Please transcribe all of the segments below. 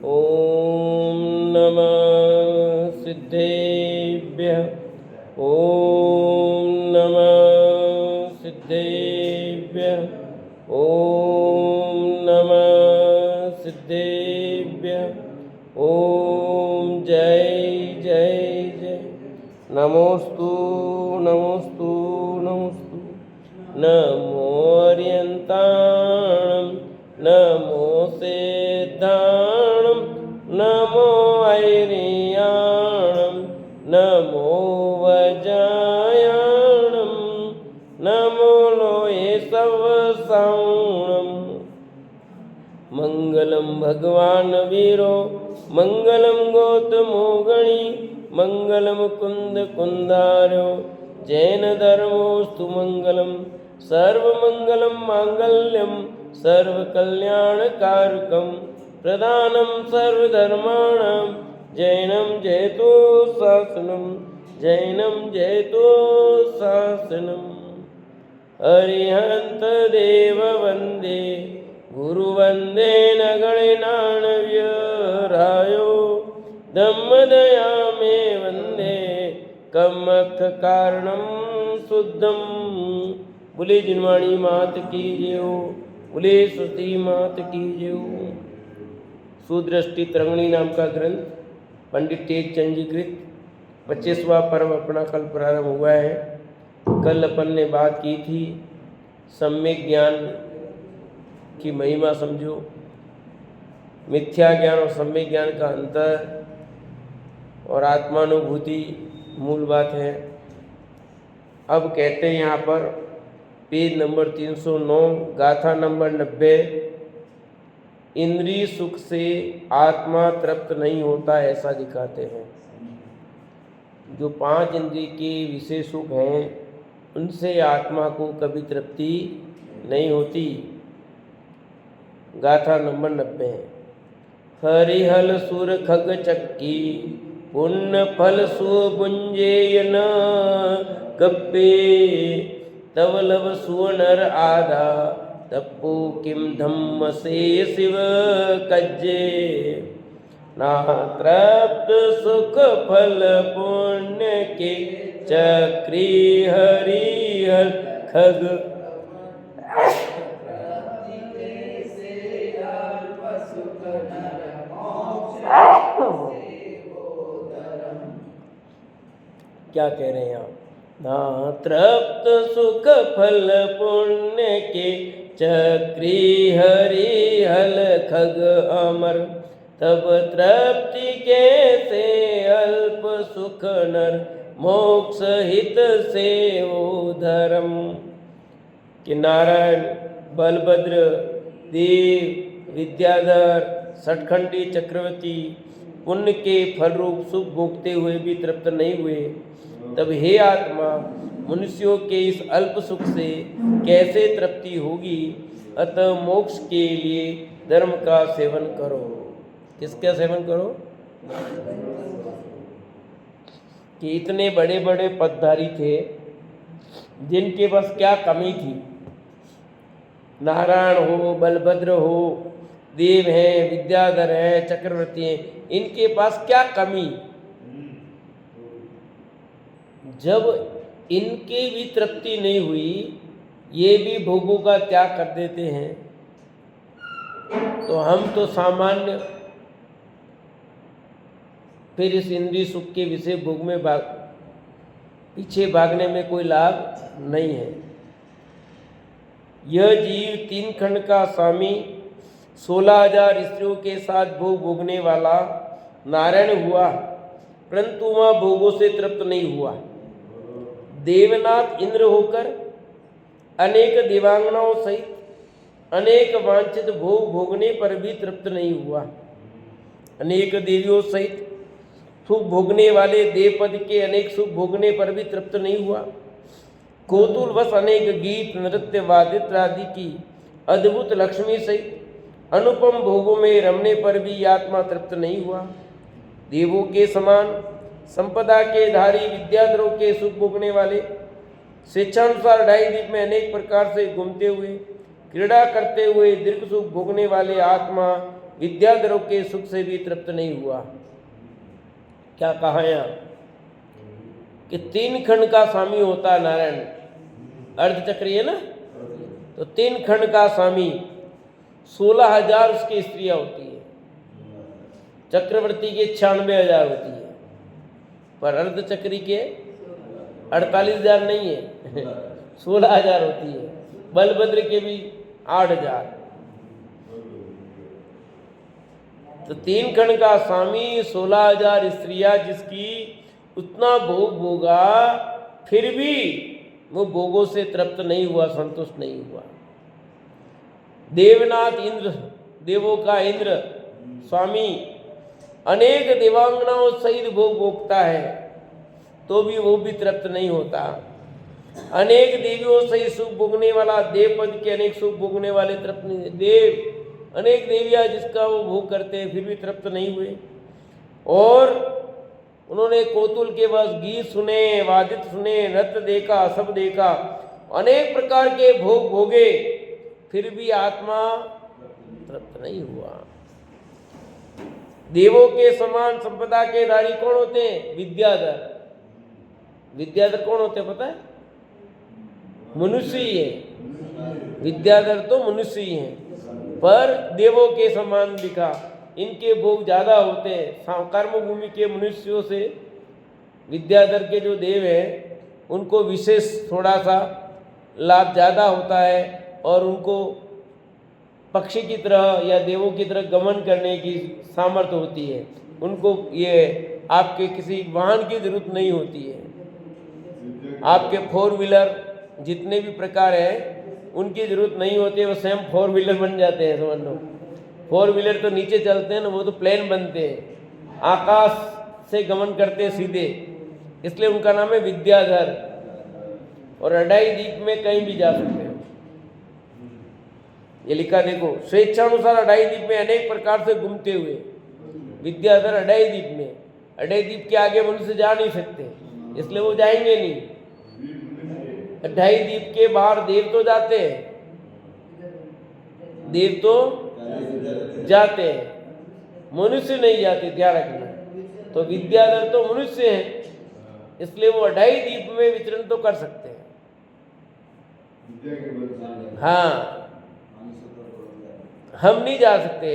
ॐ नमः सिद्धेभ्यः। ॐ नमः सिद्धेभ्यः। ॐ नमः सिद्धेभ्यः। ॐ जय जय जय। नमोस्तु नमोस्तु नमोस्तु। नमो अर्यन्ताणं नमो सिद्धाणं नमो ऐरियाणं नमो वजायाणं नमो लोये सवसाणम्। मंगलम भगवान वीरो मंगलम गौतमो गणी मंगलम कुंद कुंदारो जैन धर्मोस्तु मंगलम सर्वमंगलम मांगल्यम सर्वकल्याणकारकम प्रदानम सर्वधर्माणां जैनम जयतो शासनम जैनम जयतो शासनम। अरिहंत देव वंदे गुरुवंदे नगणनाण्यरायो धम्मदया मे वंदे कमख कारणम शुद्धम। बोले जिनवाणी मात की जय हो, बोले सती मात की जय हो। सुदृष्टि तरंगिणी नाम का ग्रंथ पंडित टेक चंद जी कृत 25वां पर्व अपना कल प्रारंभ हुआ है। कल अपन ने बात की थी सम्यक ज्ञान की महिमा समझो, मिथ्या ज्ञान और सम्यक ज्ञान का अंतर और आत्मानुभूति मूल बात है। अब कहते हैं यहाँ पर पेज नंबर 309 गाथा नंबर 90, इंद्रिय सुख से आत्मा तृप्त नहीं होता ऐसा दिखाते हैं। जो 5 इंद्रिय के विषय सुख हैं उनसे आत्मा को कभी तृप्ति नहीं होती। गाथा नंबर 90 है। हरिहल सुर खग चक्की पुण्य फल सुबुंजेयन कप्पे तव लव सुवनर आधा तप्पो किम धम्म से शिव कज्जे। ना तृप्त सुख फल पुण्य के चक्री हरिहल खग क्या कह रहे हैं आप? ना तृप्त सुख फल पुण्य के चक्री हरिहल खग अमर तब तृप्ति कैसे अल्प सुख नर मोक्ष हित से वो धर्म। कि नारायण बलभद्र देव विद्याधर षटखंडी चक्रवर्ती पुण्य के फल रूप सुख भोगते हुए भी तृप्त नहीं हुए, तब हे आत्मा मनुष्यों के इस अल्प सुख से कैसे तृप्ति होगी। अतः मोक्ष के लिए धर्म का सेवन करो। किसका सेवन करो? कि इतने बड़े बड़े पदधारी थे जिनके पास क्या कमी थी। नारायण हो, बलभद्र हो, देव हैं, विद्याधर हैं, चक्रवर्ती हैं, इनके पास क्या कमी। जब इनकी भी तृप्ति नहीं हुई, ये भी भोगों का त्याग कर देते हैं, तो हम तो सामान्य फिर इस इंद्रिय सुख के विषय भोग में पीछे भागने में कोई लाभ नहीं है। यह जीव 3 खंड का स्वामी 16,000 स्त्रियों के साथ भोग भोगने वाला नारायण हुआ, परंतु वह भोगों से तृप्त नहीं हुआ। देवनाथ इंद्र होकर अनेक देवांगनाओं सहित अनेक वांछित भोग भोगने पर भी तृप्त नहीं हुआ। अनेक देवियों सहित सुख भोगने वाले देवपद के अनेक सुख भोगने पर भी तृप्त नहीं हुआ। कौतूहलवश अनेक गीत नृत्य वादित्र आदि की अद्भुत लक्ष्मी सहित अनुपम भोगों में रमने पर भी आत्मा तृप्त नहीं हुआ। देवों के समान संपदा के धारी विद्याधरों के सुख भोगने वाले स्वेच्छानुसार 2.5 द्वीप में अनेक प्रकार से घूमते हुए क्रीड़ा करते हुए दीर्घ सुख भोगने वाले आत्मा विद्याधरों के सुख से भी तृप्त नहीं हुआ। क्या कहा यहाँ कि 3 खंड का स्वामी होता है नारायण, अर्धचक्री है ना, तो 3 खंड का स्वामी 16,000 उसकी स्त्रियां होती है, चक्रवर्ती के 96,000 होती है, पर अर्धचक्री के 48,000 नहीं है 16,000 होती है, बलभद्र के भी 8,000। तो 3 खंड का स्वामी 16,000 स्त्रियां जिसकी उतना भोग भोगा, फिर भी वो भोगों से तृप्त नहीं हुआ, संतुष्ट नहीं हुआ। देवनाथ इंद्र, देवों का इंद्र स्वामी अनेक देवांगनाओं सहित भोग भोगता है तो भी वो भी तृप्त नहीं होता। अनेक देवियों सहित सुख भोगने वाला, देव पद के अनेक सुख भोगने वाले तृप्त नहीं, देव अनेक देवियां जिसका वो भोग करते हैं फिर भी तृप्त नहीं हुए। और उन्होंने कोतुल के बस गीत सुने, वादित सुने, नृत्य देखा, सब देखा, अनेक प्रकार के भोग भोगे, फिर भी आत्मा तृप्त नहीं हुआ। देवों के समान संपदा के धारी कौन होते हैं? विद्याधर। विद्याधर कौन होते हैं पता है? मनुष्य ही है। विद्याधर तो मनुष्य ही हैं, पर देवों के समान लिखा, इनके भोग ज्यादा होते हैं। कर्म भूमि के मनुष्यों से विद्याधर के जो देव हैं उनको विशेष थोड़ा सा लाभ ज्यादा होता है, और उनको पक्षी की तरह या देवों की तरह गमन करने की सामर्थ्य होती है। उनको ये आपके किसी वाहन की जरूरत नहीं होती है। आपके 4 व्हीलर जितने भी प्रकार हैं उनकी जरूरत नहीं होती है, वो स्वयं 4 व्हीलर बन जाते हैं। समझ लो 4 व्हीलर तो नीचे चलते हैं ना, वो तो प्लेन बनते हैं, आकाश से गमन करते हैं सीधे, इसलिए उनका नाम है विद्याधर। और अडाई द्वीप में कहीं भी जा सकते हैं। ये लिखा देखो, स्वेच्छानुसार अडाई द्वीप में अनेक प्रकार से घूमते हुए विद्याधर अडाई द्वीप में, अडाई द्वीप के आगे मनुष्य जा नहीं सकते, इसलिए वो जाएंगे नहीं। अडाई द्वीप के बाहर देव तो जाते हैं, देव तो जाते हैं, मनुष्य नहीं जाते, ध्यान रखना। तो विद्याधर तो मनुष्य है, इसलिए वो अडाई द्वीप में विचरण तो कर सकते हैं। हाँ, हम नहीं जा सकते।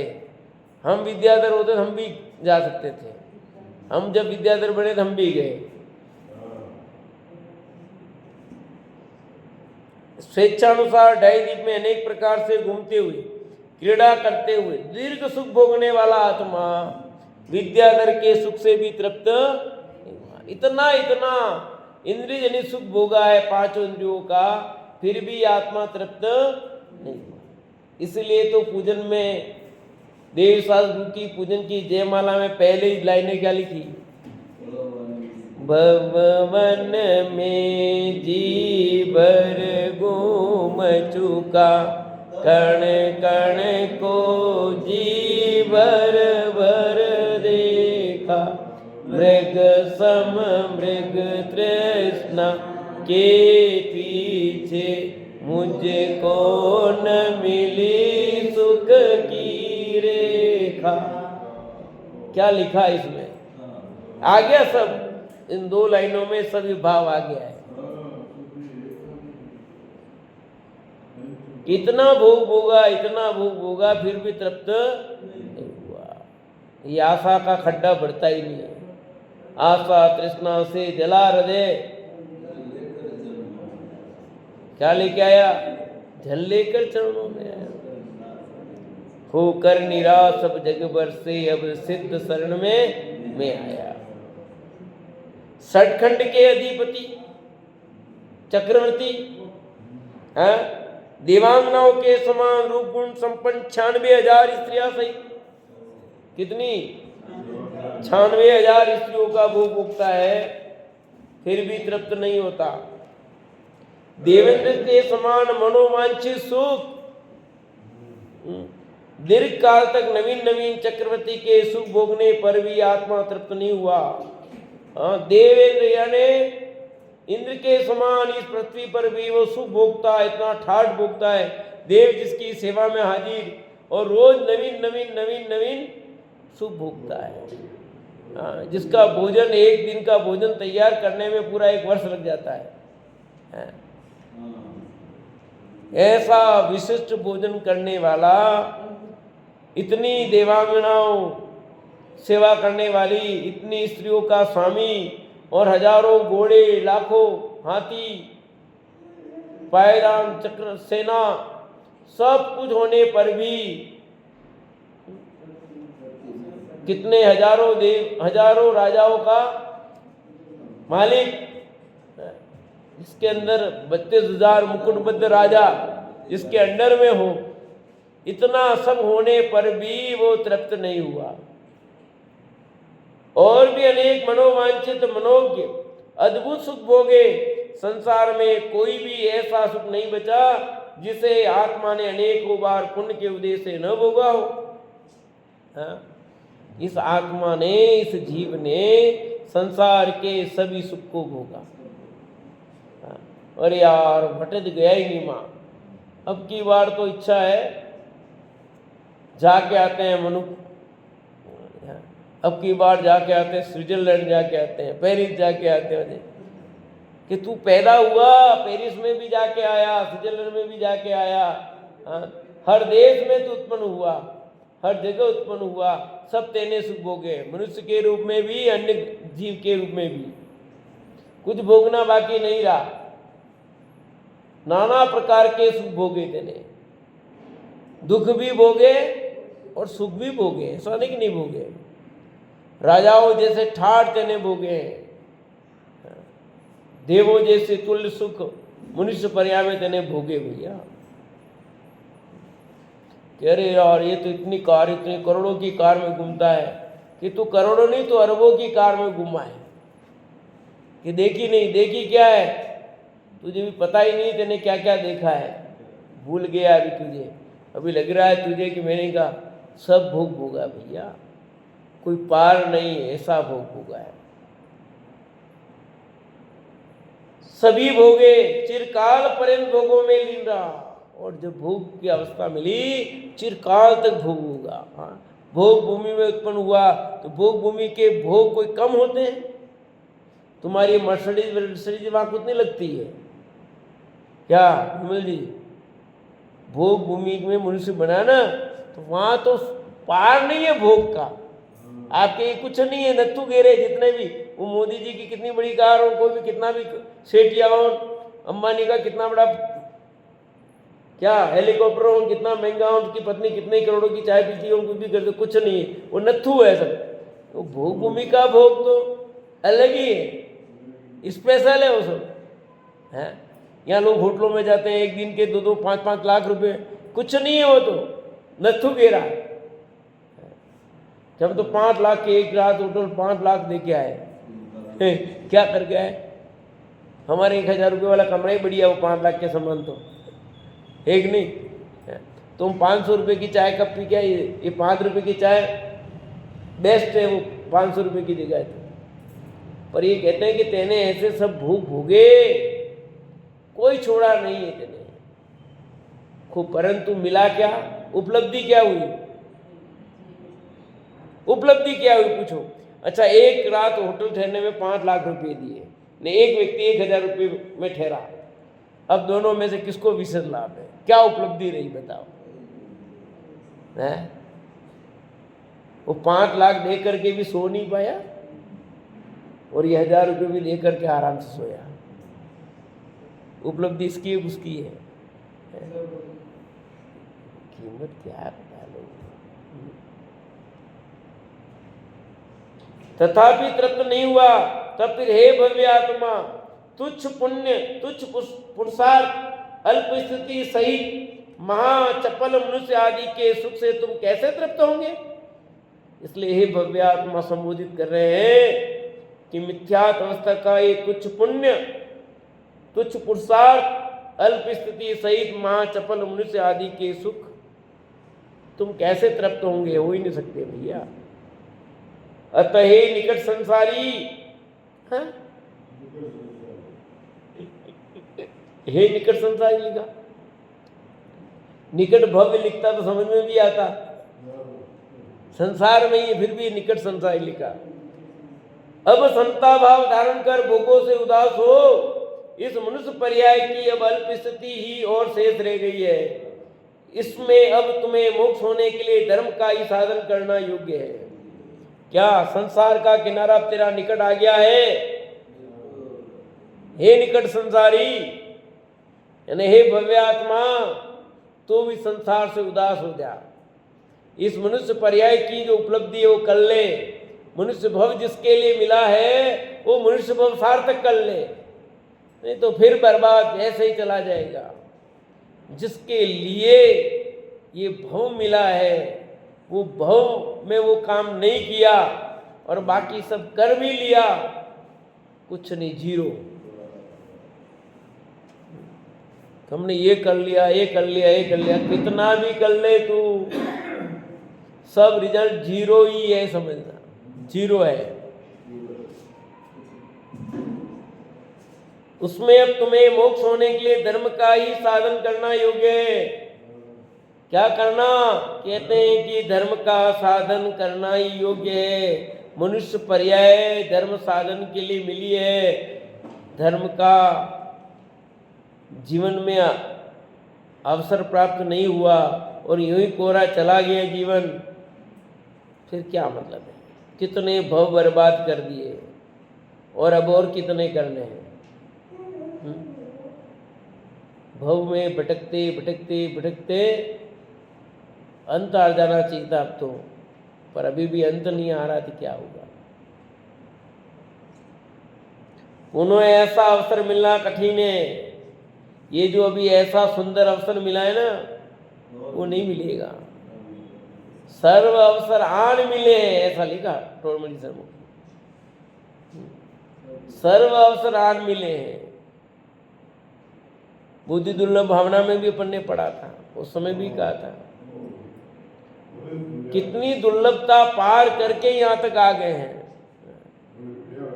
हम विद्याधर होते तो हम भी जा सकते थे। हम जब विद्याधर बने तो हम भी गए। स्वेच्छानुसार अडाई द्वीप में अनेक प्रकार से घूमते हुए, क्रीड़ा करते हुए दीर्घ सुख भोगने वाला आत्मा विद्याधर के सुख से भी तृप्त नहीं हुआ। इतना इतना इंद्रिय जनित सुख भोगा है 5 इंद्रियों का, फिर भी आत्मा तृप्त नहीं हुआ। इसलिए तो पूजन में देव शास्त्र की पूजन की जयमाला में पहले ही लाइनें क्या लिखी? भवन में जी भर घूम चुका, कण कण को जी भर भर देखा, मृग सम मृग तृष्णा के पीछे मुझको न मिली सुख की रेखा। क्या लिखा इसमें? आ गया सब, इन 2 लाइनों में सभी भाव आ गया है। इतना भोग भोगा, इतना भोग भोगा, फिर भी तृप्त नहीं हुआ। ये आशा का खड्डा बढ़ता ही नहीं है। आशा तृष्णा से जला हृदय, क्या लेके आया? जल लेकर चरणों में आया। होकर निराश सब जग भर से, अब सिद्ध शरण में मैं आया। षटखंड के अधिपति चक्रवर्ती, देवांगनाओं के समान रूप गुण संपन्न 96,000 स्त्रियां सहित, कितनी? 96,000 स्त्रियों का भोग भोगता है, फिर भी तृप्त नहीं होता। देवेंद्र के समान मनोवांछित सुख, दीर्घ काल तक नवीन नवीन चक्रवर्ती के सुख भोगने पर भी आत्मा तृप्त नहीं हुआ। देवेंद्र यानी इंद्र के समान इस पृथ्वी पर भी वो सुख भोगता है, इतना ठाठ भोगता है। देव जिसकी सेवा में हाजिर और रोज नवीन नवीन नवीन नवीन सुख भोगता है। हाँ, जिसका भोजन, एक दिन का भोजन तैयार करने में पूरा 1 वर्ष लग जाता है। हाँ। ऐसा विशिष्ट भोजन करने वाला, इतनी देवांगनाओं सेवा करने वाली, इतनी स्त्रियों का स्वामी, और हजारों घोड़े, लाखों हाथी, पायदान, चक्र, सेना, सब कुछ होने पर भी कितने हजारों राजाओं का मालिक, जिसके अंदर 32,000 मुकुटबद्ध राजा जिसके अंडर में हो, इतना सब होने पर भी वो तृप्त नहीं हुआ। और भी अनेक मनोवांछित, मनोज्ञ, अद्भुत सुख भोगे। संसार में कोई भी ऐसा सुख नहीं बचा जिसे आत्मा ने अनेकों बार पुण्य के उदय से न भोगा हो। हाँ? इस आत्मा ने, इस जीव ने संसार के सभी सुख को भोगा। हाँ? अरे यार, भटक गया ही नहीं माँ। अब की बार तो इच्छा है जाके आते हैं मनु, अब की बार जाके आते हैं स्विट्जरलैंड, जाके आते हैं पेरिस, जाके आते हैं। कि तू पैदा हुआ पेरिस में भी जाके आया, स्विट्जरलैंड में भी जाके आया। हाँ? हर देश में तू उत्पन्न हुआ, हर जगह उत्पन्न हुआ, सब तेने सुख भोगे, मनुष्य के रूप में भी, अन्य जीव के रूप में भी। कुछ भोगना बाकी नहीं रहा। नाना प्रकार के सुख भोगे तेने, दुख भी भोगे और सुख भी भोगे, ऐसा नहीं कि नहीं भोगे। राजाओं जैसे ठाठ तेने भोगे हैं, देवों जैसे तुल्य सुख मनुष्य पर्याय में तेने भोगे भैया। कह रहे यार, ये तो इतनी कार, इतनी करोड़ों की कार में घूमता है, कि तू करोड़ों नहीं तो अरबों की कार में घूमा है, कि देखी नहीं, देखी क्या है तुझे भी पता ही नहीं, तेने क्या क्या देखा है, भूल गया अभी तुझे। अभी लग रहा है तुझे कि मैंने कहा सब भोग भोगा भैया, कोई पार नहीं, ऐसा भोग भोगा है। सभी भोगे, चिरकाल पर्यंत भोगों में लीन रहा, और जब भोग की अवस्था मिली चिरकाल तक भोग होगा। हाँ, भोग भूमि में उत्पन्न हुआ तो भोग भूमि के भोग कोई कम होते हैं? तुम्हारी मर्सिडीज वहां कुछ नहीं लगती है क्या विमल जी? भोग भूमि में मनुष्य बना ना, तो वहां तो पार नहीं है भोग का। आपके कुछ नहीं है, नत्थु गेरे जितने भी, वो मोदी जी की कितनी बड़ी कार हो, कोई भी कितना भी सेठ या अंबानी का कितना बड़ा क्या हेलीकॉप्टर हो, कितना महंगा हो, उनकी पत्नी कितने करोड़ों की चाय पीती है, उनको भी करते, कुछ नहीं है, वो नत्थु है सब। तो भोग भूमि का भोग तो अलग ही है, स्पेशल है वो सब है। यहाँ लोग होटलों में जाते हैं, एक दिन के 2-2, 5-5 लाख रुपए, कुछ नहीं है वो तो नत्थु गेरा। जब तो 5 लाख के एक रात होटल 5 लाख दे के आए क्या करके आए? हमारे 1,000 रुपये वाला कमरा ही बढ़िया, वो 5 लाख के सामान तो एक नहीं। तुम 500 रुपये की चाय कप पी क्या, ये 5 रुपये की चाय बेस्ट है, वो 500 रुपये की जगह है। पर ये कहते हैं कि तेने ऐसे सब भोग भोगे, कोई छोड़ा नहीं है तेने खूब, परंतु मिला क्या? उपलब्धि क्या हुई? उपलब्धि क्या हुई पूछो? अच्छा, एक रात होटल ठहरने में 5 लाख रुपए दिए ने, एक व्यक्ति 1,000 रुपये में ठहरा। अब दोनों में से किसको विशेष लाभ है? क्या उपलब्धि रही बताओ? है वो 5 लाख दे करके भी सो नहीं पाया, और ये 1,000 रुपये भी दे करके आराम से सोया। उपलब्धि इसकी उसकी है, कीमत क्या है बता लो। तथापि तृप्त नहीं हुआ, तब फिर हे भव्य आत्मा, तुच्छ पुण्य, तुच्छ पुरुषार्थ, अल्प स्थिति सहित महाचपल मनुष्य आदि के सुख से तुम कैसे तृप्त होंगे? इसलिए हे भव्य आत्मा संबोधित कर रहे हैं कि मिथ्यात्व अवस्था का ये तुच्छ पुण्य, तुच्छ पुरुषार्थ, अल्प स्थिति सहित महाचपल मनुष्य आदि के सुख तुम कैसे तृप्त होंगे? हो ही नहीं सकते भैया। अतः हे निकट संसारी, हाँ? हे निकट संसारी लिखा, निकट भव्य लिखता तो समझ में भी आता, संसार में ही फिर भी निकट संसार लिखा। अब संता भाव धारण कर भोगों से उदास हो, इस मनुष्य पर्याय की अब अल्प स्थिति ही और शेष रह गई है। इसमें अब तुम्हें मोक्ष होने के लिए धर्म का ही साधन करना योग्य है। क्या संसार का किनारा अब तेरा निकट आ गया है? हे निकट संसारी, यानी हे भव्य आत्मा, तो भी संसार से उदास हो जा। इस मनुष्य पर्याय की जो उपलब्धि है वो कर ले। मनुष्य भव जिसके लिए मिला है वो मनुष्य भव सार्थक कर ले, नहीं तो फिर बर्बाद ऐसे ही चला जाएगा। जिसके लिए ये भव मिला है वो भव में वो काम नहीं किया और बाकी सब कर भी लिया, कुछ नहीं, जीरो। हमने ये कर लिया, ये कर लिया, ये कर लिया, कितना भी कर ले तू, सब रिजल्ट जीरो ही है, समझना, जीरो है। उसमें अब तुम्हें मोक्ष होने के लिए धर्म का ही साधन करना योग्य है। क्या करना? कहते हैं कि धर्म का साधन करना ही योग्य है। मनुष्य पर्याय धर्म साधन के लिए मिली है। धर्म का जीवन में अवसर प्राप्त नहीं हुआ और यूं ही कोरा चला गया जीवन, फिर क्या मतलब है? कितने भव बर्बाद कर दिए और अब और कितने करने हैं। भव में भटकते भटकते भटकते अंत आ जाना चाहिए था अब तो, पर अभी भी अंत नहीं आ रहा, तो क्या होगा? पुनः ऐसा अवसर मिलना कठिन है। ये जो अभी ऐसा सुंदर अवसर मिला है ना, वो नहीं मिलेगा। सर्व अवसर आन मिले हैं, ऐसा लिखा टोडरमल जी सर। सर्व अवसर आन मिले हैं। बुद्धि दुर्लभ भावना में भी अपन ने पढ़ा था, उस समय भी कहा था कितनी दुर्लभता पार करके यहाँ तक आ गए हैं।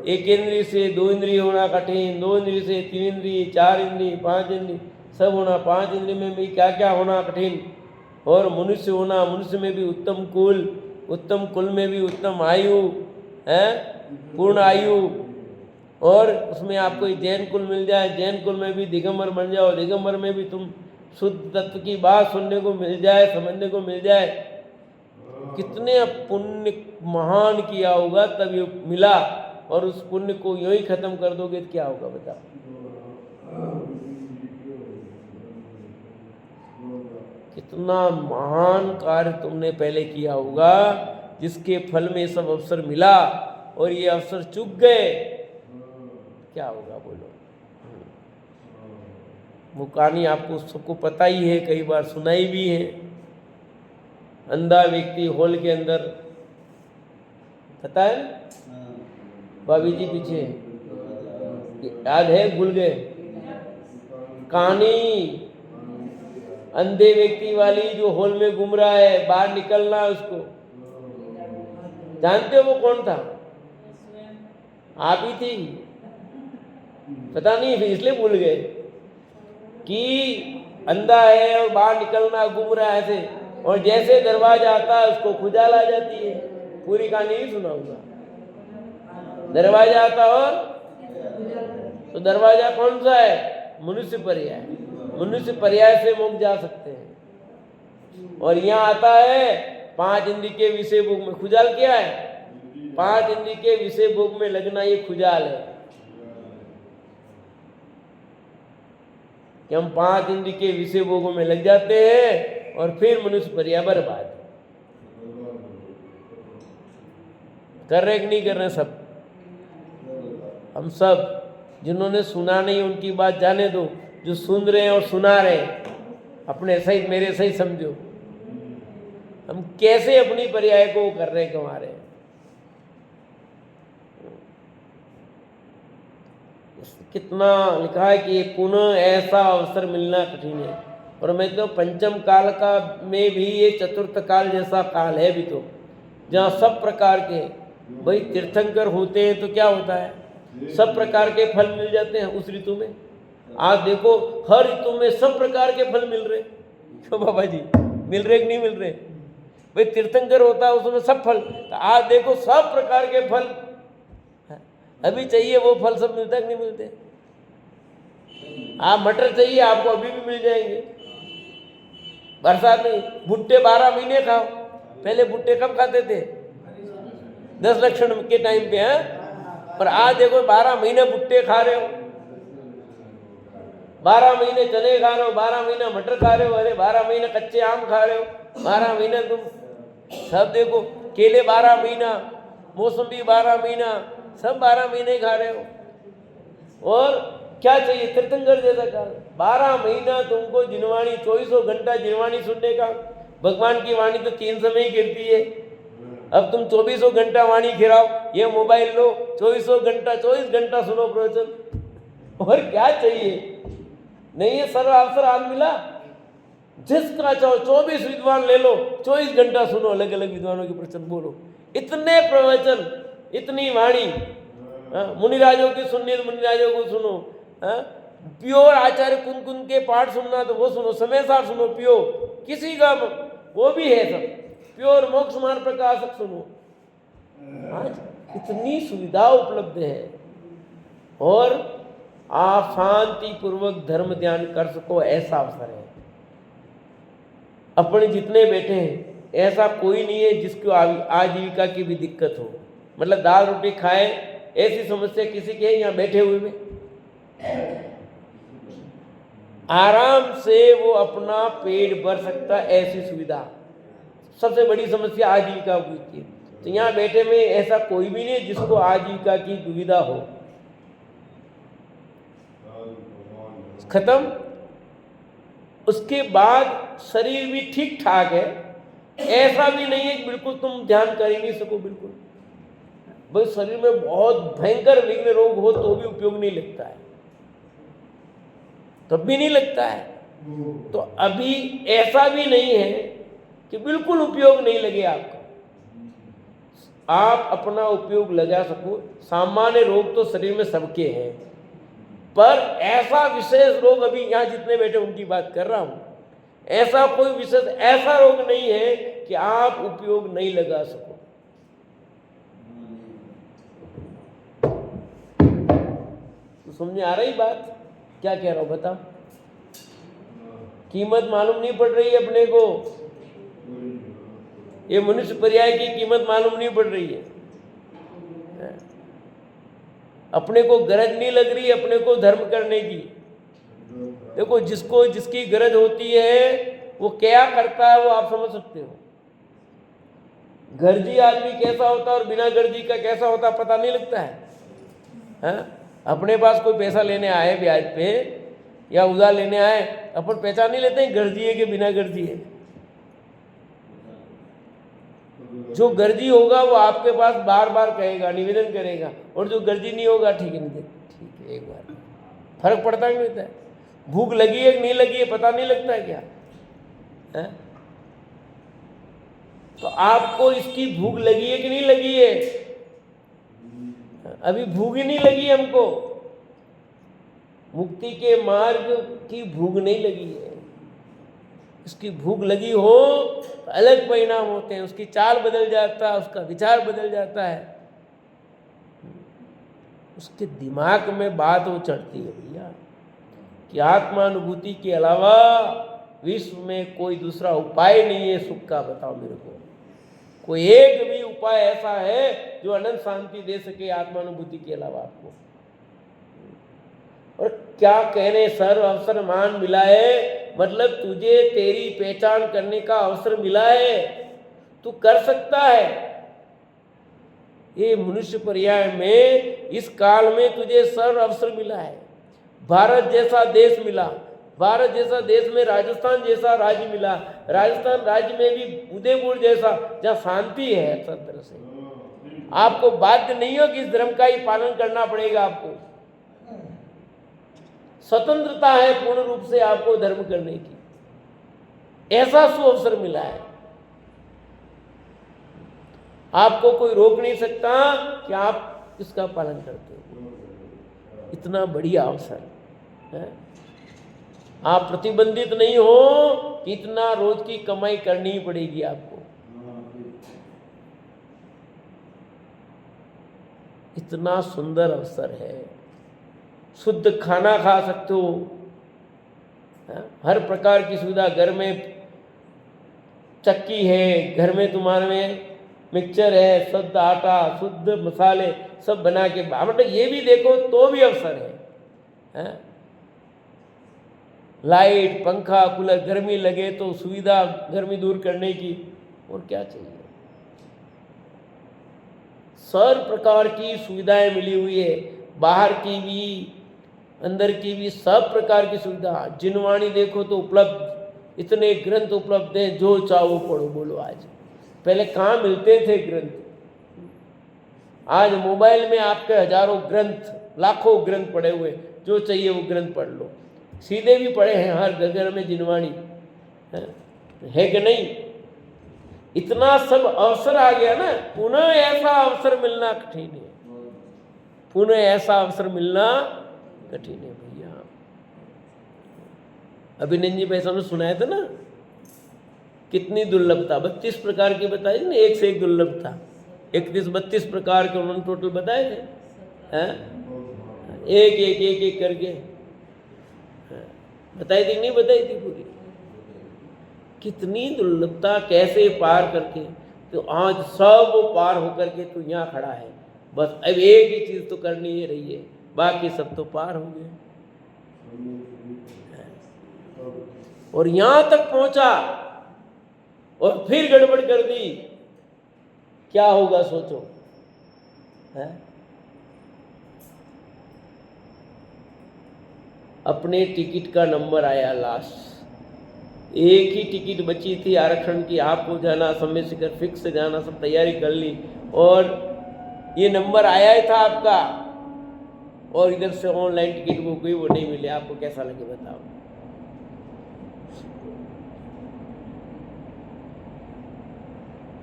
एक इंद्रिय से दो इंद्रिय होना कठिन, दो इंद्रिय से तीन इंद्रिय, चार इंद्रिय, पांच इंद्रिय, सब होना, पांच इंद्रिय में भी क्या क्या होना कठिन, और मनुष्य होना, मनुष्य में भी उत्तम कुल में भी उत्तम आयु है, पूर्ण आयु, और उसमें आपको जैन कुल मिल जाए, जैन कुल में भी दिगंबर बन जाओ, दिगंबर में भी तुम शुद्ध तत्व की बात सुनने को मिल जाए, समझने को मिल जाए। कितने पुण्य महान किया होगा तब ये मिला, और उस पुण्य को यूं ही खत्म कर दोगे तो क्या होगा बताओ? कितना महान कार्य तुमने पहले किया होगा जिसके फल में सब अवसर मिला और ये अवसर चूक गए, क्या होगा बोलो? वो कहानी आपको सबको पता ही है, कई बार सुनाई भी है। अंधा व्यक्ति हॉल के अंदर, पता है भाभी जी पीछे, याद है? भूल गए कहानी? अंधे व्यक्ति वाली जो हॉल में घूम रहा है, बाहर निकलना है उसको, जानते हो वो कौन था? आप ही थी, पता नहीं, इसलिए भूल गए कि अंधा है और बाहर निकलना, घूम रहा है ऐसे, और जैसे दरवाजा आता है उसको खुजाल आ जाती है। पूरी कहानी नहीं सुनाऊंगा। दरवाजा आता और तो दरवाजा कौन सा है? मनुष्य पर्याय। मनुष्य पर्याय से मोक्ष जा सकते हैं। और यहाँ आता है पांच इंद्रिय के विषय भोग में। खुजाल क्या है? पांच इंद्रिय के विषय भोग में लगना, ये खुजाल है कि हम पांच इंद्रिय के विषय भोगों में लग जाते हैं और फिर मनुष्य पर्याय बर्बाद। कर रहे कि नहीं कर रहे? सब हम सब जिन्होंने सुना नहीं उनकी बात जाने दो, जो सुन रहे हैं और सुना रहे हैं अपने सही मेरे सही समझो, हम कैसे अपनी पर्याय को कर रहे हैं, कमा रहे हैं। कितना लिखा है कि पुनः ऐसा अवसर मिलना कठिन है। और मैं तो पंचम काल का में भी ये चतुर्थ काल जैसा काल है भी, तो जहाँ सब प्रकार के भाई तीर्थंकर होते हैं, तो क्या होता है? सब प्रकार के फल मिल जाते हैं उस ऋतु में। आज देखो हर ऋतु में सब प्रकार के फल मिल रहे, क्यों बाबा जी, मिल रहे कि नहीं मिल रहे? भाई तीर्थंकर होता है उसमें सब फल, तो आज देखो सब प्रकार के फल अभी चाहिए, वो फल सब मिलता है कि नहीं मिलते? आप मटर चाहिए आपको अभी भी मिल जाएंगे। बरसात में भुट्टे 12 महीने खाओ। पहले भुट्टे कब खाते थे? 10 लक्षण के टाइम पे हैं, पर आज देखो 12 महीने भुट्टे खा रहे हो, 12 महीने चने खा रहे हो, 12 महीना मटर खा रहे हो, अरे 12 महीने कच्चे आम खा रहे हो, 12 महीने तुम सब देखो, केले 12 महीना, मौसम्बी 12 महीना, सब 12 महीने खा रहे हो। और क्या चाहिए? तीर्थंकर जैसा काल, 12 महीना तुमको जिनवाणी, 24 घंटा जिनवाणी सुनने का। भगवान की वाणी तो 3 समय ही गिरती है, अब तुम 24 घंटा वाणी खिलाओ, ये मोबाइल लो, 24 घंटा सुनो प्रवचन, और क्या चाहिए? नहीं है सर्व अवसर आज मिला, जिसका चाहो 24 विद्वान ले लो, 24 घंटा सुनो, अलग अलग विद्वानों के प्रवचन बोलो, इतने प्रवचन, इतनी वाणी। मुनिराजों की सुननी तो मुनिराजों को सुनो, प्योर आचार्य कुन के पाठ सुनना तो वो सुनो, समय सार सुनो, प्योर किसी का वो भी है सब, प्योर मोक्ष मार्ग प्रकाशक सुनो। आज इतनी सुविधा उपलब्ध है और आप शांति पूर्वक धर्म ध्यान कर सको, ऐसा अवसर है। अपने जितने बैठे हैं ऐसा कोई नहीं है जिसको आजीविका की भी दिक्कत हो, मतलब दाल रोटी खाए ऐसी समस्या किसी के यहाँ बैठे हुए में? आराम से वो अपना पेट भर सकता, ऐसी सुविधा। सबसे बड़ी समस्या आजीविका की है, तो यहाँ बैठे में ऐसा कोई भी नहीं जिसको आजीविका की दुविधा हो। खत्म। उसके बाद शरीर भी ठीक ठाक है, ऐसा भी नहीं है कि बिल्कुल तुम ध्यान कर ही नहीं सको, बिल्कुल। भाई शरीर में बहुत भयंकर विघ्न रोग हो तो भी उपयोग नहीं लगता है, तब भी नहीं लगता है। तो अभी ऐसा भी नहीं है कि बिल्कुल उपयोग नहीं लगे आपका, आप अपना उपयोग लगा सको। सामान्य रोग तो शरीर में सबके हैं, पर ऐसा विशेष रोग, अभी यहाँ जितने बैठे उनकी बात कर रहा हूं, ऐसा कोई विशेष ऐसा रोग नहीं है कि आप उपयोग नहीं लगा सको। तो समझ आ रही बात? क्या कह रहा हूं बताओ? कीमत मालूम नहीं पड़ रही है अपने को, ये मनुष्य पर्याय की कीमत मालूम नहीं पड़ रही है, अपने को गरज नहीं लग रही अपने को धर्म करने की। देखो जिसको जिसकी गरज होती है वो क्या करता है वो आप समझ सकते हो। गर्जी आदमी कैसा होता है और बिना गर्जी का कैसा होता है पता नहीं लगता है? अपने पास कोई पैसा लेने आए ब्याज पे या उधार लेने आए, अपन पहचान नहीं लेते हैं गर्जी है कि बिना गर्जी है। जो गर्जी होगा वो आपके पास बार बार कहेगा, निवेदन करेगा, और जो गर्जी नहीं होगा ठीक है ठीक है, एक बार फर्क पड़ता नहीं रहता है। भूख लगी है कि नहीं लगी है पता नहीं लगता है क्या है? तो आपको इसकी भूख लगी है कि नहीं लगी है? अभी भूख ही नहीं लगी हमको, मुक्ति के मार्ग की भूख नहीं लगी है। इसकी भूख लगी हो तो अलग परिणाम होते हैं, उसकी चाल बदल जाता है, उसका विचार बदल जाता है, उसके दिमाग में बात वो चढ़ती है भैया कि आत्मानुभूति के अलावा विश्व में कोई दूसरा उपाय नहीं है सुख का। बताओ मेरे को, कोई एक भी उपाय ऐसा है जो अनंत शांति दे सके आत्मानुभूति के अलावा आपको? और क्या कहने सर्व अवसर मान मिला है, मतलब तुझे तेरी पहचान करने का अवसर मिला है, तू कर सकता है। ये मनुष्य पर्याय में इस काल में तुझे सर्व अवसर मिला है। भारत जैसा देश मिला, भारत जैसा देश में राजस्थान जैसा राज्य मिला, राजस्थान राज्य में भी उदयपुर जैसा जहाँ शांति है सब तरह से। आपको बाध्य नहीं हो कि इस धर्म का ही पालन करना पड़ेगा, आपको स्वतंत्रता है पूर्ण रूप से आपको धर्म करने की, ऐसा सुअवसर मिला है। आपको कोई रोक नहीं सकता कि आप इसका पालन करते हो, इतना बढ़िया अवसर है। आप प्रतिबंधित नहीं हो कि इतना रोज की कमाई करनी ही पड़ेगी आपको। इतना सुंदर अवसर है, शुद्ध खाना खा सकते हो, हर प्रकार की सुविधा घर में, चक्की है घर में, तुम्हारे में मिक्सचर है, शुद्ध आटा, शुद्ध मसाले सब बना के, मतलब ये भी देखो तो भी अवसर है? लाइट, पंखा, कूलर, गर्मी लगे तो सुविधा गर्मी दूर करने की, और क्या चाहिए। सर प्रकार की सुविधाएं मिली हुई है, बाहर की भी अंदर की भी, सब प्रकार की सुविधा। जिनवाणी देखो तो उपलब्ध, इतने ग्रंथ उपलब्ध हैं, जो चाहो पढ़ो। बोलो आज, पहले कहाँ मिलते थे ग्रंथ? आज मोबाइल में आपके हजारों ग्रंथ, लाखों ग्रंथ पड़े हुए, जो चाहिए वो ग्रंथ पढ़ लो। सीधे भी पढ़े हैं हर घर में जिनवाणी, है कि नहीं? इतना सब अवसर आ गया ना, पुनः ऐसा अवसर मिलना कठिन है, पुनः ऐसा अवसर मिलना कठिन है भैया। अभिनंदन जी भाई साहब सुनाया था ना, कितनी दुर्लभता, 32 प्रकार की बताई ना, एक से एक दुर्लभता, 32 प्रकार के उन्होंने टोटल बताए थे, हैं? एक एक एक एक करके बताई थी, नहीं बताई थी पूरी? कितनी दुर्लभता, कैसे पार करके, तो आज सब पार होकर के तू यहाँ खड़ा है। बस अब एक ही चीज तो करनी ही रही है, बाकी सब तो पार हो गए। और यहां तक पहुंचा और फिर गड़बड़ कर दी, क्या होगा सोचो, है? अपने टिकट का नंबर आया लास्ट, एक ही टिकट बची थी आरक्षण की, आपको जाना, समय से कर फिक्स जाना, सब तैयारी कर ली, और ये नंबर आया ही था आपका, और इधर से ऑनलाइन टिकट बुक हुई, वो नहीं मिले। आपको कैसा लगे बताओ?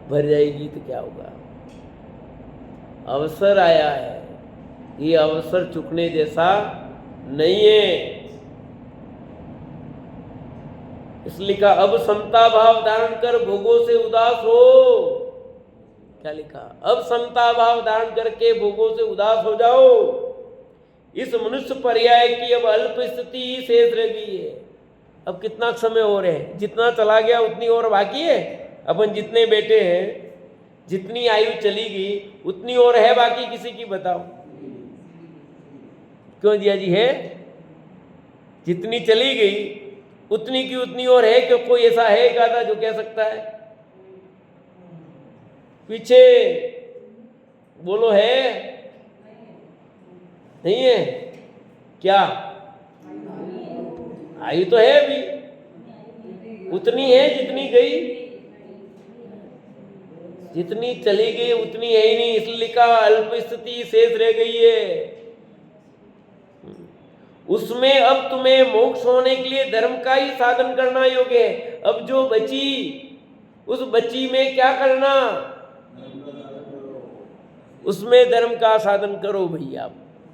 भर जाएगी तो क्या होगा? अवसर आया है, ये अवसर चुकने जैसा नहीं है। इसलिए लिखा, अब समता भाव धारण कर भोगों से उदास हो। क्या लिखा? अब समता भाव धारण करके भोगों से उदास हो जाओ। इस मनुष्य पर्याय की अब अल्प स्थिति ही शेष रह गई है। अब कितना समय और है? जितना चला गया उतनी और बाकी है। अपन जितने बैठे हैं, जितनी आयु चली गई उतनी और है बाकी, किसी की बताओ? क्यों दिया जी? है, जितनी चली गई उतनी की उतनी और है। क्यों? कोई ऐसा है एक आधा जो कह सकता है? पीछे बोलो, है नहीं है? क्या आयु तो है अभी, उतनी है जितनी गई, जितनी चली गई उतनी है ही नहीं। इसलिए लिखा, अल्प स्थिति शेष रह गई है। उसमें अब तुम्हें मोक्ष होने के लिए धर्म का ही साधन करना योग्य है। अब जो बची, उस बची में क्या करना? उसमें धर्म का साधन करो भैया।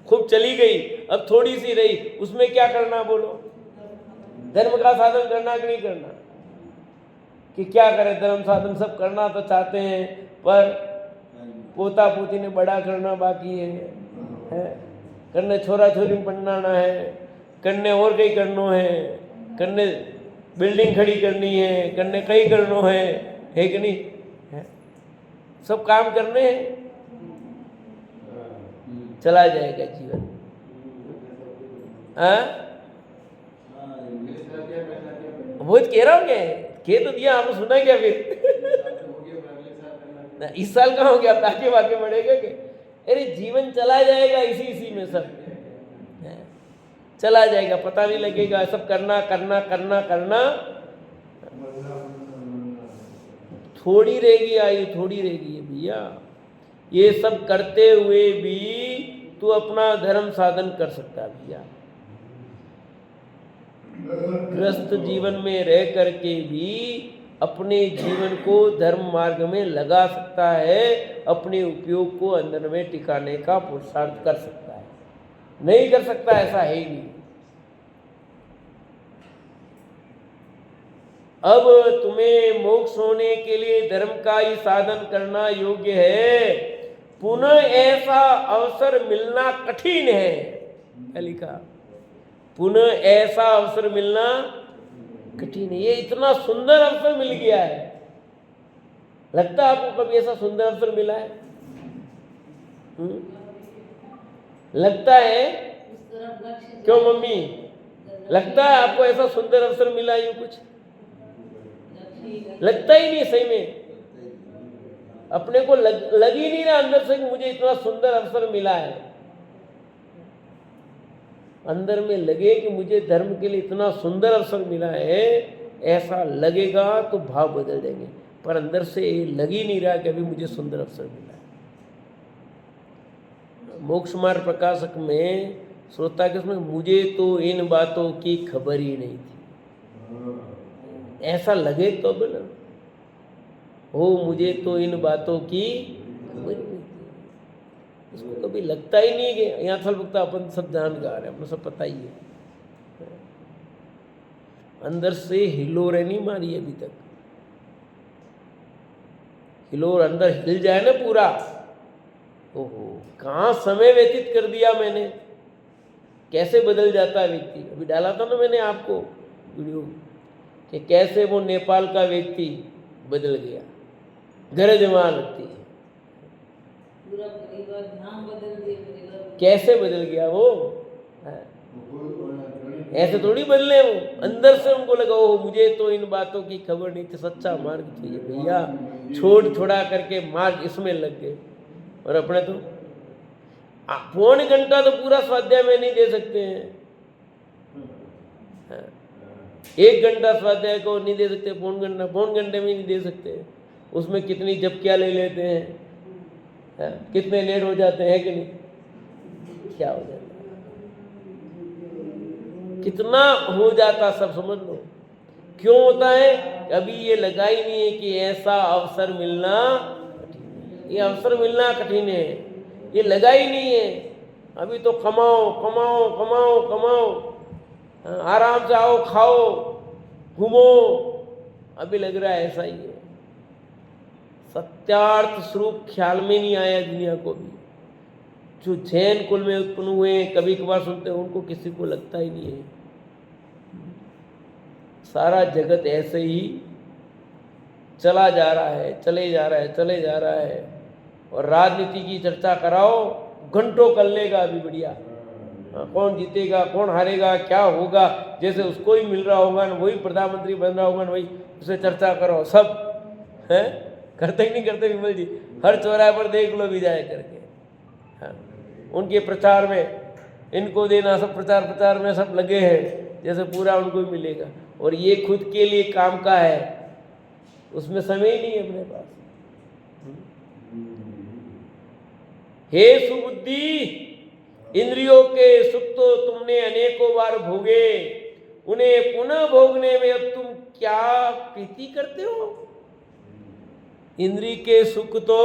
खूब चली गई, अब थोड़ी सी रही, उसमें क्या करना? बोलो, धर्म का साधन करना कि नहीं करना? कि क्या करें, धर्म साधन सब करना तो चाहते हैं, पर पोता पोती ने बड़ा करना बाकी है? करने छोरा छोरी में पढ़ना है, करने और कई करनो है, करने बिल्डिंग खड़ी करनी है, करने कई करनो है कि नहीं? है? सब काम करने हैं, चला जाएगा जीवन। वो कह रहा हूँ, क्या तो दिया, आपने सुना क्या? फिर इस साल कहाँ हो गया, ताकि वाके बढ़ेगा क्या? अरे जीवन चला जाएगा, इसी में सब चला जाएगा, पता नहीं लगेगा। सब करना करना करना करना, थोड़ी रहेगी आयु, थोड़ी रहेगी भैया। ये सब करते हुए भी तू अपना धर्म साधन कर सकता है भैया। ग्रस्त जीवन में रह करके भी अपने जीवन को धर्म मार्ग में लगा सकता है, अपने उपयोग को अंदर में टिकाने का पुरुषार्थ कर सकता है। नहीं कर सकता ऐसा है ही नहीं। अब तुम्हें मोक्ष होने के लिए धर्म का ही साधन करना योग्य है, पुनः ऐसा अवसर मिलना कठिन है। क्या लिखा? पुनः ऐसा अवसर मिलना कठिन है। ये इतना सुंदर अवसर मिल गया है। लगता है आपको कभी ऐसा सुंदर अवसर मिला है? लगता है? क्यों मम्मी, लगता है आपको ऐसा सुंदर अवसर मिला? यूं कुछ लगता ही नहीं सही में। अपने को लग ही नहीं रहा अंदर से कि मुझे इतना सुंदर अवसर मिला है। अंदर में लगे कि मुझे धर्म के लिए इतना सुंदर अवसर मिला है, ऐसा लगेगा तो भाव बदल जाएंगे। पर अंदर से लग ही नहीं रहा कि अभी मुझे सुंदर अवसर मिला है। मोक्ष मार्ग प्रकाशक में श्रोता के उसमें मुझे तो इन बातों की खबर ही नहीं थी, ऐसा लगे तो ना हो, मुझे तो इन बातों की खबर ही नहीं थी। उसको कभी लगता ही नहीं कि यहाँ थल भुगता अपन सब जानकार है, अपने सब पता ही है। अंदर से हिलोरे नहीं मारी अभी तक। हिलोर अंदर हिल जाए ना पूरा, ओहो कहाँ समय व्यतीत कर दिया मैंने, कैसे बदल जाता है व्यक्ति। अभी डाला था ना मैंने आपको वीडियो कि कैसे वो नेपाल का व्यक्ति बदल गया, गरज वहां लगती है, पूरा परिवार नाम बदल दिया, कैसे बदल गया वो। ऐसे थोड़ी बदले वो, अंदर से उनको लगा ओ मुझे तो इन बातों की खबर नहीं थी, सच्चा मार्ग चाहिए भैया, छोड़ा करके मार्ग इसमें लग गए। और अपने तो पौन घंटा तो पूरा स्वाध्याय में नहीं दे सकते हैं, 1 घंटा स्वाध्याय को नहीं दे सकते, पौन घंटे में नहीं दे सकते। उसमें कितनी झपकियाँ ले लेते हैं, कितने लेट हो जाते हैं कि नहीं, क्या हो जाता है, कितना हो जाता सब समझ लो। क्यों होता है? अभी ये लगा ही नहीं है कि ऐसा अवसर मिलना कठिन है, ये अवसर मिलना कठिन है, ये लगा ही नहीं है। अभी तो कमाओ कमाओ कमाओ कमाओ, आराम से आओ खाओ घूमो, अभी लग रहा है ऐसा ही है। सत्यार्थ स्वरूप ख्याल में नहीं आया दुनिया को भी। जो जैन कुल में उत्पन्न हुए कभी कभार सुनते हैं, उनको किसी को लगता ही नहीं है। सारा जगत ऐसे ही चला जा रहा है, चले जा रहा है, चले जा रहा है। और राजनीति की चर्चा कराओ, घंटों कर लेगा अभी बढ़िया। कौन जीतेगा, कौन हारेगा, क्या होगा, जैसे उसको ही मिल रहा होगा ना, वही प्रधानमंत्री बन रहा होगा ना, वही उसे चर्चा करो। सब है करते ही नहीं करते विमल जी, हर चौराहे पर देख लो विजय करके। हाँ, उनके प्रचार में इनको देना, सब प्रचार में सब लगे हैं, जैसे पूरा उनको ही मिलेगा। और ये खुद के लिए काम का है, उसमें समय ही नहीं है अपने पास। हे सुबुद्धि, इंद्रियों के सुख तो तुमने अनेकों बार भोगे, उन्हें पुनः भोगने में अब तुम क्या प्रीति करते हो। इंद्रिय के सुख तो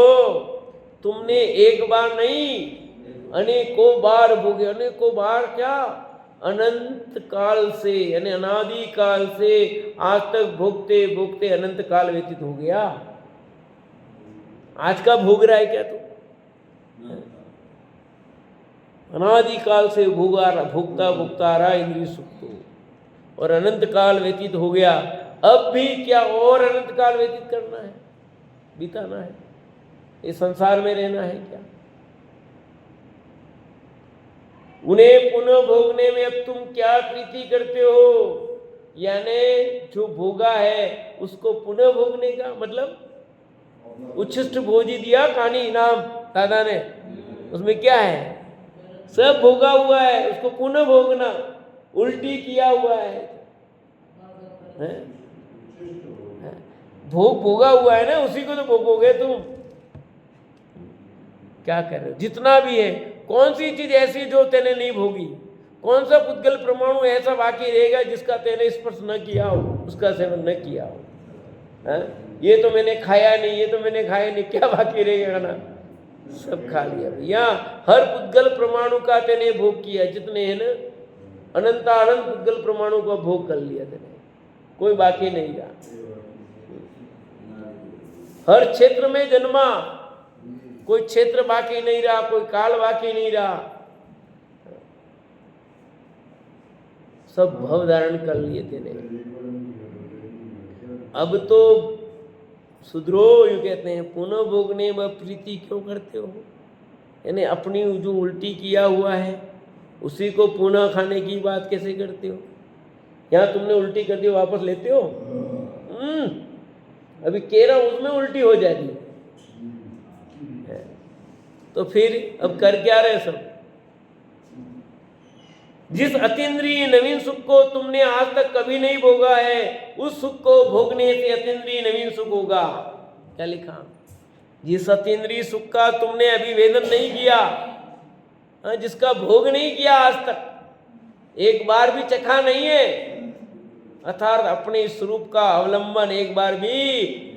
तुमने एक बार नहीं अनेकों बार भोगे। अनेकों बार क्या, अनंत काल से, यानी अनादि काल से आज तक भोगते भोगते अनंत काल व्यतीत हो गया। आज का भोग रहा है क्या तू? अनादि काल से भोगता भोगता रहा इंद्रिय सुख तो, और अनंत काल व्यतीत हो गया। अब भी क्या और अनंत काल व्यतीत करना है, बिताना है, इस संसार में रहना है क्या? उन्हें पुनः भोगने में अब तुम क्या प्रीति करते हो, यानी जो भोगा है उसको पुनः भोगने का मतलब उच्छिष्ट भोजी दिया कहानी इनाम दादा ने, उसमें क्या है, सब भोगा हुआ है, उसको पुनः भोगना, उल्टी किया हुआ है, भोग भोगा हुआ है ना, उसी को तो भोगोगे तुम। क्या कर रहे हो? जितना भी है, कौन सी चीज ऐसी जो तेने नहीं भोगी, कौन सा पुद्गल परमाणु ऐसा बाकी रहेगा जिसका तेने स्पर्श न किया हो, उसका सेवन न किया हो। ये तो मैंने खाया नहीं, ये तो मैंने खाया नहीं, क्या बाकी रहेगा ना, सब खा लिया भैया। हर पुद्गल परमाणु का तेने भोग किया, जितने हैं ना, अनंत पुद्गल परमाणु का भोग कर लिया तेने। कोई बाकी नहीं रहा। हर क्षेत्र में जन्मा, कोई क्षेत्र बाकी नहीं रहा, कोई काल बाकी नहीं रहा, सब भव धारण कर लिए तेने। अब तो सुधरो, यूं कहते हैं, पुनः भोगने में प्रीति क्यों करते हो? यानी अपनी जो उल्टी किया हुआ है उसी को पुनः खाने की बात कैसे करते हो? यहाँ तुमने उल्टी कर दी, वापस लेते हो? अभी कह रहा हूं उसमें उल्टी हो जाती है, तो फिर अब कर क्या रहे सब? जिस अतीन्द्रिय नवीन सुख को तुमने आज तक कभी नहीं भोगा है, उस सुख को भोगने से अतीन्द्रिय नवीन सुख होगा। क्या लिखा? जिस अतीन्द्रिय सुख का तुमने अभी वेदन नहीं किया, जिसका भोग नहीं किया आज तक, एक बार भी चखा नहीं है, अर्थात अपने स्वरूप का अवलंबन एक बार भी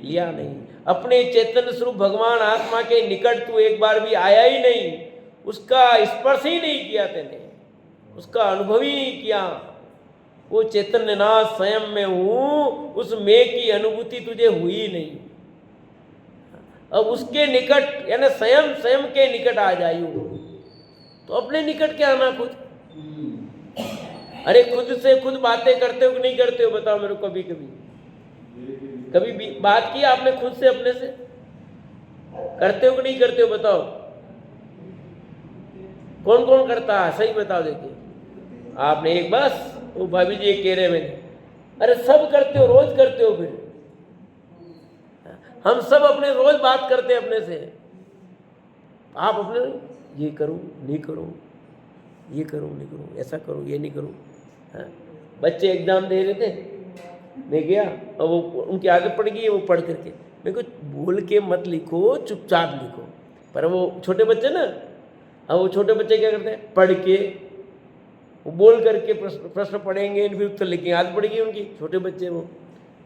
लिया नहीं, अपने चैतन्य स्वरूप भगवान आत्मा के निकट तू एक बार भी आया ही नहीं, उसका स्पर्श ही नहीं किया तेने, उसका अनुभव ही नहीं किया। वो चैतन्य नाथ स्वयं में हूं, उस मैं की अनुभूति तुझे हुई ही नहीं। अब उसके निकट यानी स्वयं स्वयं के निकट आ जाइयो, तो अपने निकट क्या आना खुद? अरे खुद से खुद बातें करते हो कि नहीं करते हो? बताओ मेरे को। कभी कभी बात की आपने खुद से अपने से? करते हो कि नहीं करते हो? बताओ कौन कौन करता है? सही बताओ। देखिए आपने एक, बस वो भाभी जी कह रहे मैंने, अरे सब करते हो, रोज करते हो। फिर हम सब अपने रोज बात करते हैं अपने से। आप अपने ये करो नहीं करो, ये करो नहीं करो, ऐसा करो ये नहीं करो। बच्चे एग्जाम दे रहे थे, मैं गया और वो उनकी आदत पड़ गई, वो पढ़ करके मेरे को बोल के मत लिखो, चुपचाप लिखो। पर वो छोटे बच्चे ना, अब वो छोटे बच्चे क्या करते हैं? पढ़ के वो बोल करके प्रश्न पढ़ेंगे, फिर उत्तर लिखेंगे। आदत पड़ गई उनकी, छोटे बच्चे वो,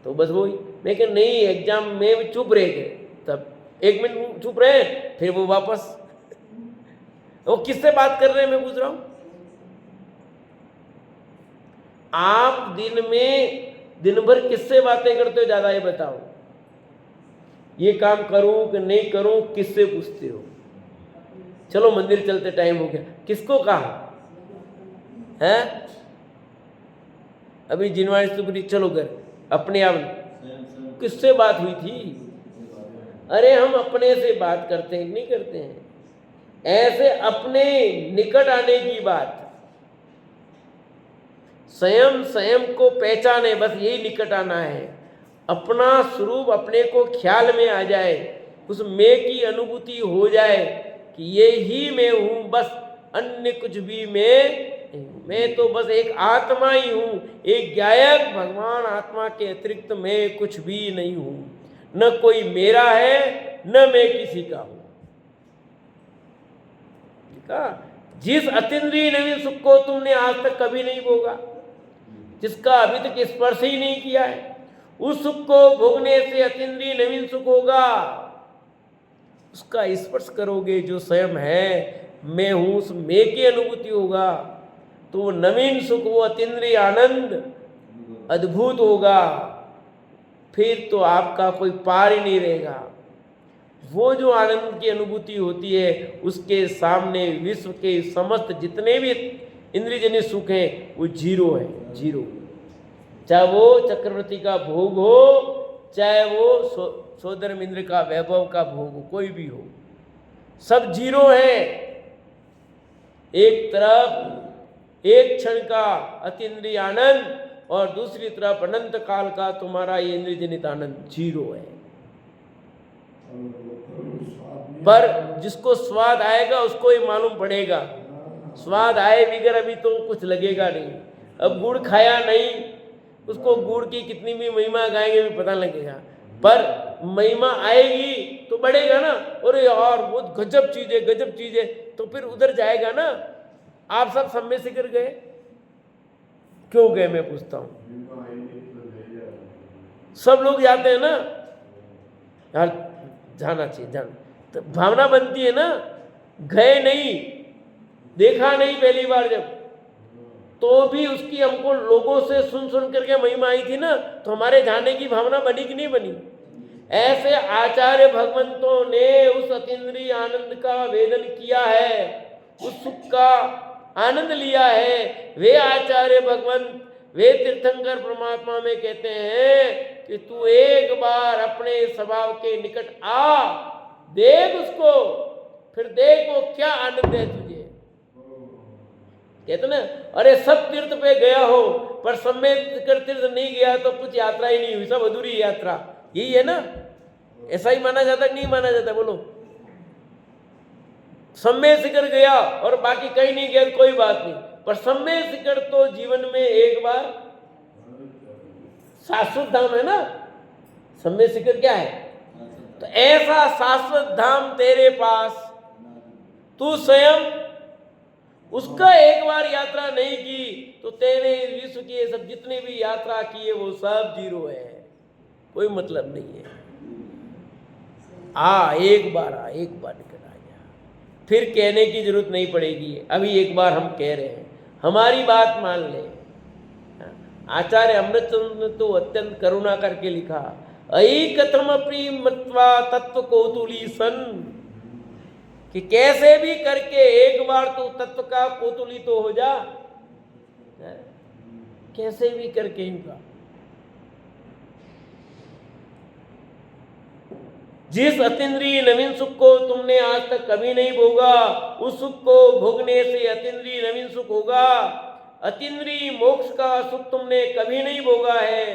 तो बस वही। मैं कह नहीं, एग्जाम में भी चुप रह गए, तब 1 मिनट चुप रहे, फिर वो वापस। वो किससे बात कर रहे हैं मैं पूछ रहा हूं? आप दिन भर किससे बातें करते हो ज्यादा, ये बताओ? ये काम करूं कि नहीं करूं, किससे पूछते हो? चलो मंदिर चलते, टाइम हो गया, किसको कहा है? अभी जिनवाणी सुपुरी, चलो घर, अपने आप किससे बात हुई थी? अरे हम अपने से बात करते हैं नहीं करते हैं? ऐसे अपने निकट आने की बात, स्वयं स्वयं को पहचाने, बस यही निकट आना है। अपना स्वरूप अपने को ख्याल में आ जाए, उस मैं की अनुभूति हो जाए कि ये ही मैं हूं, बस अन्य कुछ भी मैं तो बस एक आत्मा ही हूं, एक गायक भगवान आत्मा के अतिरिक्त मैं कुछ भी नहीं हूं। न कोई मेरा है, न मैं किसी का हूं। जिस अतीन्द्रिय नवीन सुख को तुमने आज तक कभी नहीं भोगा, जिसका अभी तक स्पर्श ही नहीं किया है, उस सुख को भोगने से अतीन्द्रिय नवीन सुख होगा। उसका स्पर्श करोगे, जो स्वयं है मैं हूं, उस मैं की अनुभूति होगा, तो वो नवीन सुख, वो अतीन्द्रिय आनंद अद्भुत होगा। फिर तो आपका कोई पार ही नहीं रहेगा। वो जो आनंद की अनुभूति होती है, उसके सामने विश्व के समस्त जितने भी इंद्रियजन्य सुख है वो जीरो है, जीरो। चाहे वो चक्रवर्ती का भोग हो, चाहे वो सोदर इंद्र का वैभव का भोग हो, कोई भी हो, सब जीरो है। एक तरफ एक क्षण का अतीन्द्रिय आनंद और दूसरी तरफ अनंत काल का तुम्हारा ये इंद्रिय जनित आनंद, जीरो है। पर जिसको स्वाद आएगा उसको ही मालूम पड़ेगा। स्वाद आए बिगर अभी तो कुछ लगेगा नहीं। अब गुड़ खाया नहीं, उसको गुड़ की कितनी भी महिमा गाएंगे भी पता लगेगा, पर महिमा आएगी तो बढ़ेगा ना। अरे यार बहुत गजब चीज है, गजब चीज है, तो फिर उधर जाएगा ना। आप सब सम्य से कर गए, क्यों गए मैं पूछता हूँ? सब लोग जाते हैं ना यार, जाना चाहिए, जाना तो भावना बनती है ना। गए नहीं, देखा नहीं पहली बार जब, तो भी उसकी हमको लोगों से सुन सुन करके महिमा आई थी ना, तो हमारे जाने की भावना बनी कि नहीं बनी? ऐसे आचार्य भगवंतों ने उस अतीन्द्रिय आनंद का वेदन किया है, उस सुख का आनंद लिया है। वे आचार्य भगवंत, वे तीर्थंकर परमात्मा में कहते हैं कि तू एक बार अपने स्वभाव के निकट आ, देख उसको, फिर देख वो क्या आनंद है तुझे। कहते ना, अरे सब तीर्थ पे गया हो पर सम्मेद कर तीर्थ नहीं गया तो कुछ यात्रा ही नहीं हुई, सब अधूरी यात्रा। यही है ना, ऐसा ही माना जाता नहीं माना जाता? बोलो, सम्मेय शिखर गया और बाकी कहीं नहीं गया कोई बात नहीं, पर सम्मेय शिखर तो जीवन में एक बार, शाश्वत धाम है ना, सम्मेय शिखर क्या है? तो ऐसा शाश्वत धाम तेरे पास, तू स्वयं उसका एक बार यात्रा नहीं की तो तेरे विश्व के सब जितने भी यात्रा किए वो सब जीरो है, कोई मतलब नहीं है। एक बार निकल आ जा, फिर कहने की जरूरत नहीं पड़ेगी। अभी एक बार हम कह रहे हैं, हमारी बात मान ले। आचार्य अमृतचंद्र ने तो अत्यंत करुणा करके लिखा, अई कथम प्रीम मत्वा तत्व कौतूली सन, कि कैसे भी करके एक बार तो तत्व का कौतूली तो हो जा, कैसे भी करके इनका। जिस अतीन्द्रिय नवीन सुख को तुमने आज तक कभी नहीं भोगा, उस सुख को भोगने से अतीन्द्रिय नवीन सुख होगा। अतीन्द्रिय मोक्ष का सुख तुमने कभी नहीं भोगा है,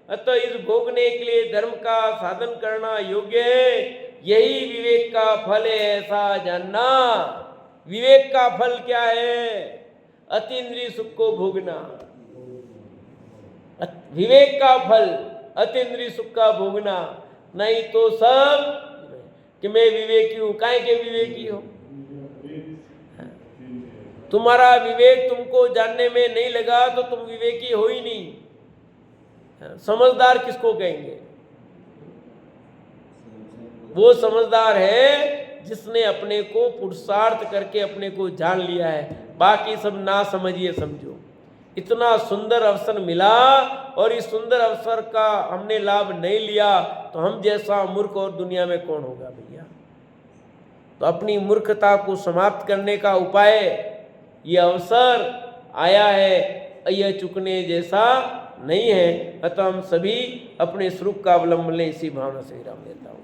अतः इस भोगने के लिए धर्म का साधन करना योग्य है। यही विवेक का फल है, ऐसा जानना। विवेक का फल क्या है? अतीन्द्रिय सुख को भोगना। विवेक का फल अतीन्द्रिय सुख का भोगना। नहीं तो सब कि मैं विवेकी हूं, काहे के विवेकी हो? तुम्हारा विवेक तुमको जानने में नहीं लगा तो तुम विवेकी हो ही नहीं। समझदार किसको कहेंगे? वो समझदार है जिसने अपने को पुरुषार्थ करके अपने को जान लिया है। बाकी सब ना समझिए, समझो। इतना सुंदर अवसर मिला और इस सुंदर अवसर का हमने लाभ नहीं लिया तो हम जैसा मूर्ख और दुनिया में कौन होगा भैया? तो अपनी मूर्खता को समाप्त करने का उपाय, ये अवसर आया है, यह चुकने जैसा नहीं है। अतः हम सभी अपने स्वरूप का अवलंबन लें, इसी भावना से विराम लेता हूँ।